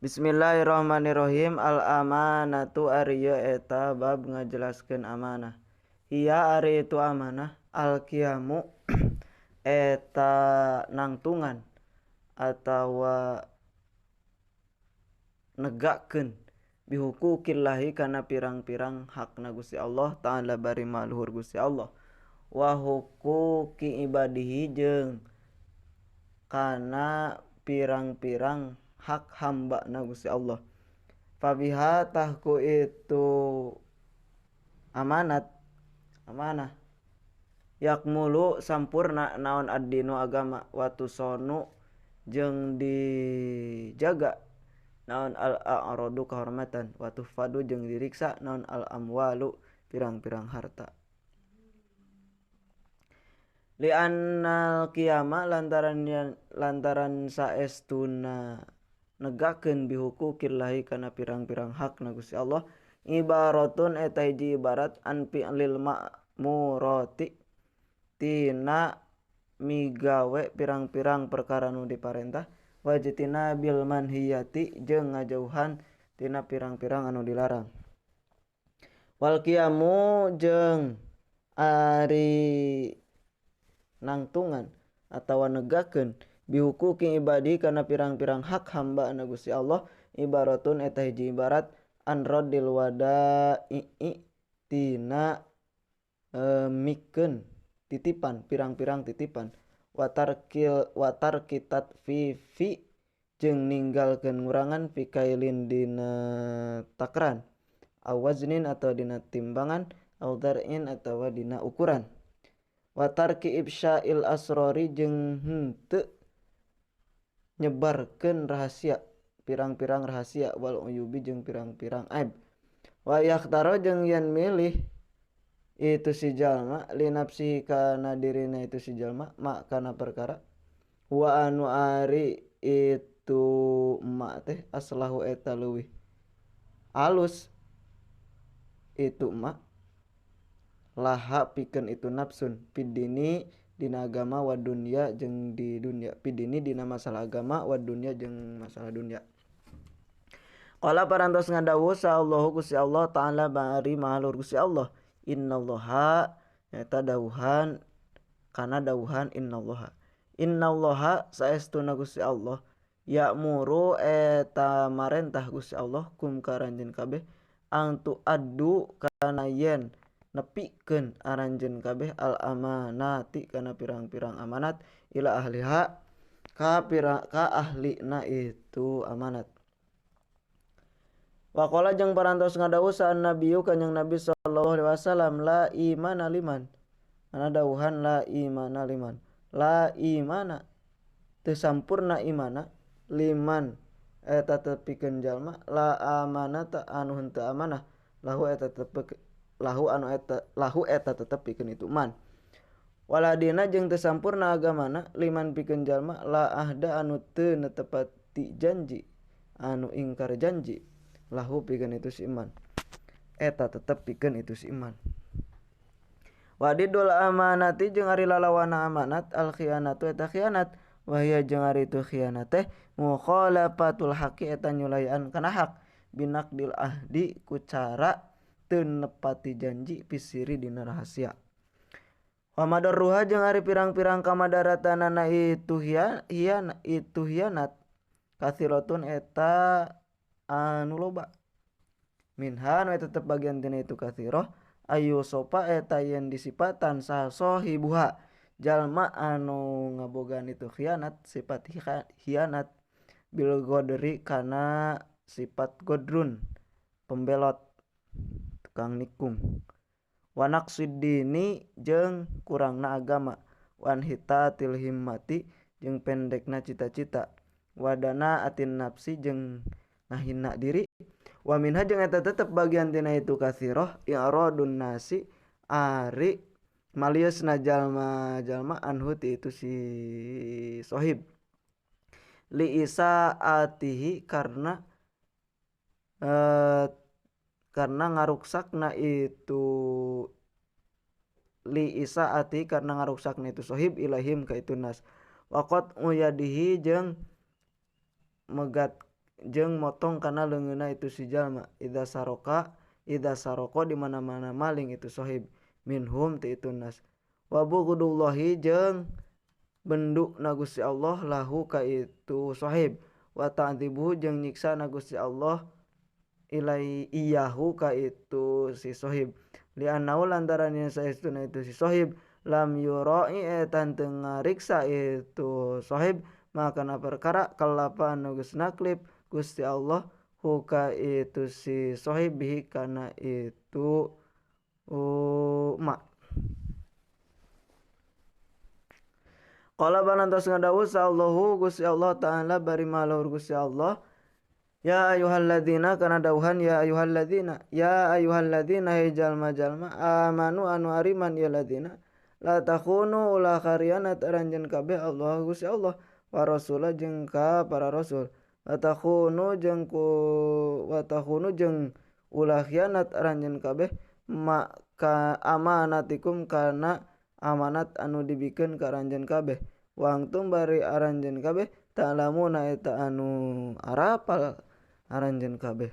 Bismillahirrahmanirrahim. Al amanatu arieu eta bab ngajelaskeun amanah. Hiya ari itu amanah al qiyamu eta nangtungan atawa negakeun bihuquqillahi kana pirang-pirang hakna Gusti Allah taala bari maluhur Gusti Allah. Wa huquqi ibadihi jeung kana pirang-pirang hak hamba na Gusti Allah. Fabiha tahku itu amanah yakmulu sampurna naon ad-dinu agama watu sonu jeung dijaga naon al-a'radu kehormatan watu fadu jeung diriksa naon al-amwalu pirang-pirang harta. Li annal qiyama lantaran saestuna negakeun bihuquqillahi kana pirang-pirang hakna Gusti Allah ibaratun eta hiji ibarat an fi'lil ma'murati tina migawe pirang-pirang perkara nu diparentah wajtina bil manhiyati jeung ngajauhan tina pirang-pirang anu dilarang. Wal qiyamu jeung ari nangtungan atawa negakeun bihuquqi ibadi kana pirang-pirang hak hamba na Gusti Allah ibaratun eta hiji ibarat an raddil wada'i tina mikeun titipan pirang-pirang titipan watar kitat fi jeung ninggalkeun ngurangan fi kailin dina takran awaznin atau dina timbangan aw dar'in atawa dina ukuran watarki ibsya'il asrori jeung henteu nyebarkeun rahasia pirang-pirang rahasia wal uyubi jeung pirang-pirang aib wa yakhtaro jeung yen milih itu si jalma li nafsihi kana dirina itu si jalma ma kana perkara wa anu ari itu ma teh aslahu eta leuwih alus itu ma laha pikeun itu nafsun pidini dina agama wa dunya jeung di dunya pidini dina masalah agama wa dunya jeung masalah dunya. Qala parantos ngadawuh saallahu Gusti Allah taala bari mahalur Gusti Allah innallaha eta dawuhan kana dawuhan innallaha saestuna Gusti Allah ya'muru eta marentah Gusti Allah kum karanjeun kabeh angtu addu kana yen nepikeun aranjeun kabeh al amanati kana pirang-pirang amanat ila ahliha ka ahlina itu amanat. Wa qala jeung parantos ngadawuh sa nabiyyu kanjing Nabi sallallahu alaihi wasallam la imana liman ana dawuhan la imana liman la imana teu sampurna imana liman eta tepikeun jalma la amanata anu henteu amanah lahu eta tetep pikeun itu man waladina jeung teu sampurna agamana liman pikeun jalma la ahda anu teu netepati janji anu ingkar janji lahu pikeun itu si iman eta tetep pikeun itu si iman. Wadidul amanati jeung ari lalawana amanat al khianatu eta khianat wahia jeung ari itu khianat teh mukhalafatul haqi eta nyulayan kana hak binaqdil ahdi ku cara teu nepati janji pisiri dina rahasia. Wa madarruha jeung ari pirang-pirang kamadaratanana itu hianat kathiratun eta anu loba minha nu eta tetep bagian tina itu kathirah ayu sopa eta yen disipatan saha sohibuha jalma anu ngabogaan itu khianat sifat khianat bil godri kana sifat godrun pembelot tukang nikung wa naqsiddini jeung kurangna agama wan hitatil himmati jeung pendekna cita-cita wadana atin nafsi jeung ngahina diri wa minha jeung eta tetep bagian tina itu katsirah i'radun nasi ari maliusna jalma-jalma anhu ti itu si sohib li isaatihi karena ngaruksakna itu li isaati karena ngaruksakna itu sohib ilahim ka itu nas waqat uyadihi jeung megat jeung motong kana leungeunna itu si jalma. Idza saroko di mana-mana maling itu sohib minhum ti itu nas. Wa bughdullahi jeung bendu na Gusti Allah lahu ka itu sohib. Wa ta'dzibuhu jeung nyiksa na Gusti Allah iyahu ka itu si sohib. Li annahu lantaran yen saestuna itu si sohib lam yura'i etan teu ngariksa itu sohib maka na perkara kalapan nu geus naklip Gusti Allah huka itu si sohib bihi kana itu ma. Qala balantos ngadawuh sallallahu Gusti Allah taala bari malur Gusti Allah ya ayyuhalladzina kana dawuhan ya ayyuhalladzina hei jalma-jalma amanu anu ariman ya ladzina la takhunu ulah kharianat aranjeun kabeh Allah Gusti Allah wa rasulah jeung ka para rasul wa takhunu jeung ulah khianat aranjeun kabeh maka amanatikum kana amanat anu dibikeun ka aranjeun kabeh wa antum bari aranjeun kabeh ta'lamuna eta anu arapal aranjeun kabeh.